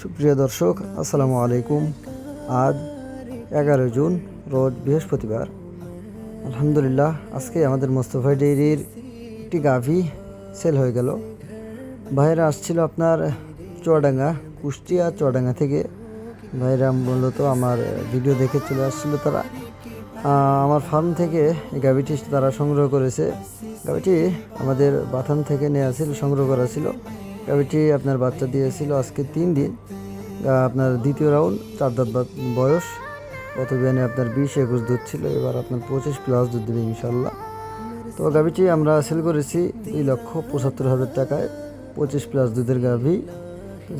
সুপ্রিয় দর্শক, আসসালামু আলাইকুম। আজ 11 জুন, রোজ বৃহস্পতিবার। আলহামদুলিল্লাহ, আজকে আমাদের মোস্তফা ডেইরির একটি গাভী সেল হয়ে গেল। ভাইরা আসছিল আপনার চুয়াডাঙ্গা, কুষ্টিয়া চুয়াডাঙ্গা থেকে। ভাইরা মূলত আমার ভিডিও দেখে চলে আসছিল। তারা আমার ফার্ম থেকে এই গাভীটি তারা সংগ্রহ করেছে। গাভীটি আমাদের বাথান থেকে নেওয়া ছিল, সংগ্রহ করা ছিল। গাভীটি আপনার বাচ্চা দিয়েছিল আজকে 3 দিন। আপনার দ্বিতীয় রাউন্ড, 4 দাঁত বয়স। গত বিয়ানে আপনার 20-21 দুধ ছিল, এবার আপনার 25+ দুধ দেবে ইনশাল্লাহ। তো গাভীটি আমরা সেল করেছি 2,75,000 টাকায়, 25+ দুধের গাভী।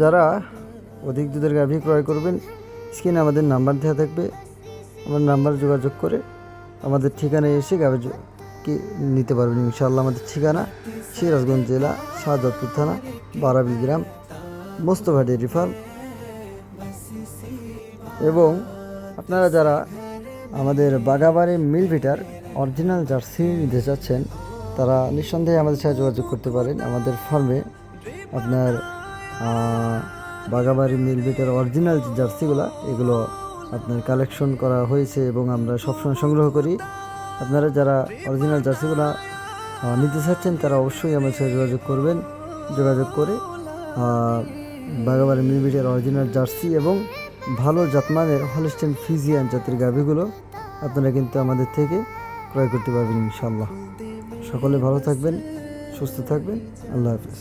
যারা অধিক দুধের গাভী ক্রয় করবেন, স্ক্রিনে আমাদের নাম্বার দেওয়া থাকবে। আমার নাম্বার যোগাযোগ করে আমাদের ঠিকানায় এসে গাভী নিতে পারবেন ইনশাআল্লাহ। আমাদের ঠিকানা সিরাজগঞ্জ জেলা, শাহজাদপুর থানা, বারাবিল গ্রাম, মোস্তফা ডেইরি ফার্ম। এবং আপনারা যারা আমাদের বাগাবাড়ি মিল ভিটার অরিজিনাল জার্সি নিতে চাচ্ছেন, তারা নিঃসন্দেহে আমাদের সাথে যোগাযোগ করতে পারেন। আমাদের ফার্মে আপনার বাগাবাড়ি মিল ভিটার অরিজিনাল যে জার্সিগুলো, এগুলো আপনার কালেকশন করা হয়েছে এবং আমরা সবসময় সংগ্রহ করি। আপনারা যারা অরিজিনাল জার্সিগুলো নিতে চাচ্ছেন, তারা অবশ্যই আমার সাথে যোগাযোগ করবেন। যোগাযোগ করে বাগাবাড়ি মিল ভিটার অরিজিনাল জার্সি এবং ভালো জাতমানের হলস্টেইন ফ্রিজিয়ান জাতের গাভীগুলো আপনারা কিন্তু আমাদের থেকে ক্রয় করতে পারবেন ইনশাআল্লাহ। সকলে ভালো থাকবেন, সুস্থ থাকবেন। আল্লাহ হাফেজ।